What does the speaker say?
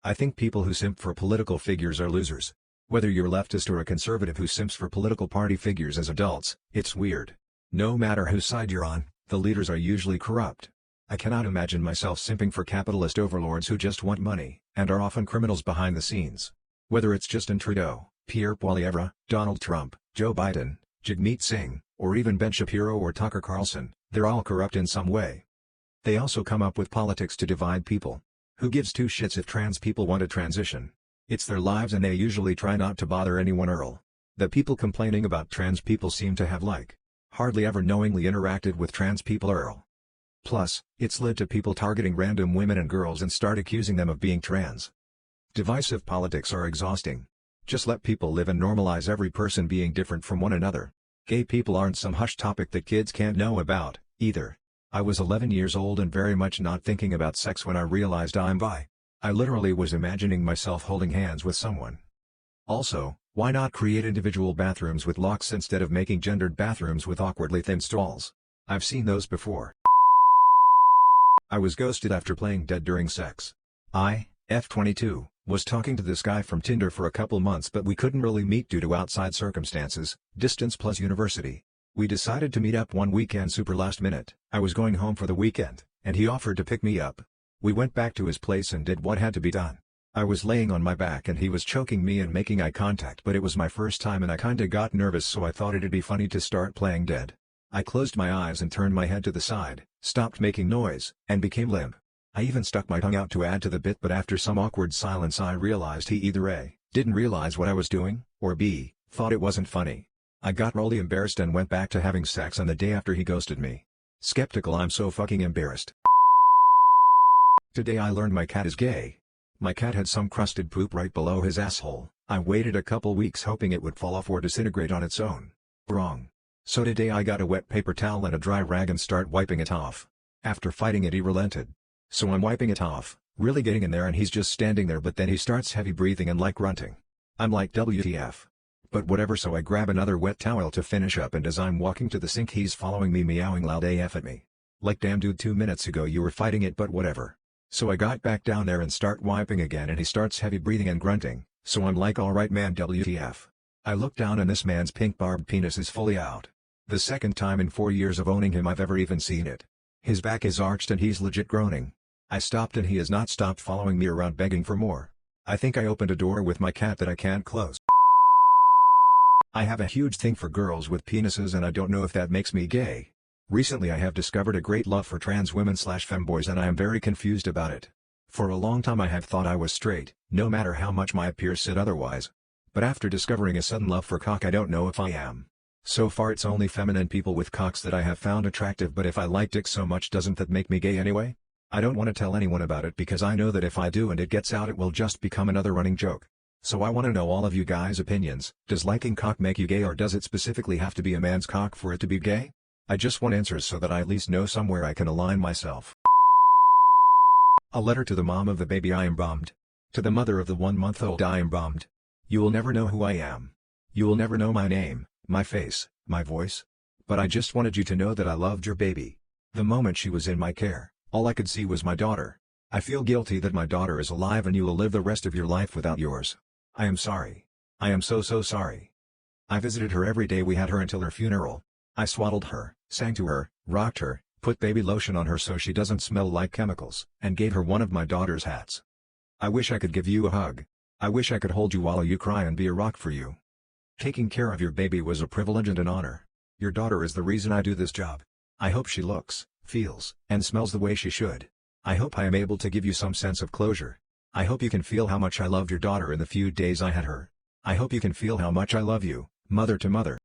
I think people who simp for political figures are losers. Whether you're leftist or a conservative who simps for political party figures as adults, it's weird. No matter whose side you're on, the leaders are usually corrupt. I cannot imagine myself simping for capitalist overlords who just want money, and are often criminals behind the scenes. Whether it's Justin Trudeau, Pierre Poilievre, Donald Trump, Joe Biden, Jagmeet Singh, or even Ben Shapiro or Tucker Carlson, they're all corrupt in some way. They also come up with politics to divide people. Who gives two shits if trans people want to transition? It's their lives and they usually try not to bother anyone. The people complaining about trans people seem to have hardly ever knowingly interacted with trans people. Plus, it's led to people targeting random women and girls and start accusing them of being trans. Divisive politics are exhausting. Just let people live and normalize every person being different from one another. Gay people aren't some hush topic that kids can't know about, either. I was 11 years old and very much not thinking about sex when I realized I'm bi. I literally was imagining myself holding hands with someone. Also, why not create individual bathrooms with locks instead of making gendered bathrooms with awkwardly thin stalls? I've seen those before. I was ghosted after playing dead during sex. I, F22, was talking to this guy from Tinder for a couple months but we couldn't really meet due to outside circumstances, distance plus university. We decided to meet up one weekend super last minute. I was going home for the weekend, and he offered to pick me up. We went back to his place and did what had to be done. I was laying on my back and he was choking me and making eye contact, but it was my first time and I kinda got nervous, so I thought it'd be funny to start playing dead. I closed my eyes and turned my head to the side, stopped making noise, and became limp. I even stuck my tongue out to add to the bit, but after some awkward silence I realized he either A, didn't realize what I was doing, or B, thought it wasn't funny. I got really embarrassed and went back to having sex on the day after he ghosted me. Skeptical, I'm so fucking embarrassed. Today I learned my cat is gay. My cat had some crusted poop right below his asshole. I waited a couple weeks hoping it would fall off or disintegrate on its own. Wrong. So today I got a wet paper towel and a dry rag and start wiping it off. After fighting it he relented. So I'm wiping it off, really getting in there, and he's just standing there, but then he starts heavy breathing and grunting. I'm like, WTF. But whatever, so I grab another wet towel to finish up, and as I'm walking to the sink he's following me meowing loud AF at me. Like, damn dude, 2 minutes ago you were fighting it, but whatever. So I got back down there and start wiping again and he starts heavy breathing and grunting, so I'm like, alright man, WTF. I look down and this man's pink barbed penis is fully out. The second time in 4 years of owning him I've ever even seen it. His back is arched and he's legit groaning. I stopped and he has not stopped following me around begging for more. I think I opened a door with my cat that I can't close. I have a huge thing for girls with penises and I don't know if that makes me gay. Recently I have discovered a great love for trans women / femboys and I am very confused about it. For a long time I have thought I was straight, no matter how much my peers said otherwise. But after discovering a sudden love for cock I don't know if I am. So far it's only feminine people with cocks that I have found attractive, but if I like dick so much doesn't that make me gay anyway? I don't want to tell anyone about it because I know that if I do and it gets out it will just become another running joke. So I want to know all of you guys' opinions. Does liking cock make you gay, or does it specifically have to be a man's cock for it to be gay? I just want answers so that I at least know somewhere I can align myself. A letter to the mom of the baby I am bummed. To the mother of the 1-month-old I am bummed. You will never know who I am. You will never know my name, my face, my voice. But I just wanted you to know that I loved your baby. The moment she was in my care, all I could see was my daughter. I feel guilty that my daughter is alive and you will live the rest of your life without yours. I am sorry. I am so sorry. I visited her every day we had her until her funeral. I swaddled her, sang to her, rocked her, put baby lotion on her so she doesn't smell like chemicals, and gave her one of my daughter's hats. I wish I could give you a hug. I wish I could hold you while you cry and be a rock for you. Taking care of your baby was a privilege and an honor. Your daughter is the reason I do this job. I hope she looks, feels, and smells the way she should. I hope I am able to give you some sense of closure. I hope you can feel how much I loved your daughter in the few days I had her. I hope you can feel how much I love you, mother to mother.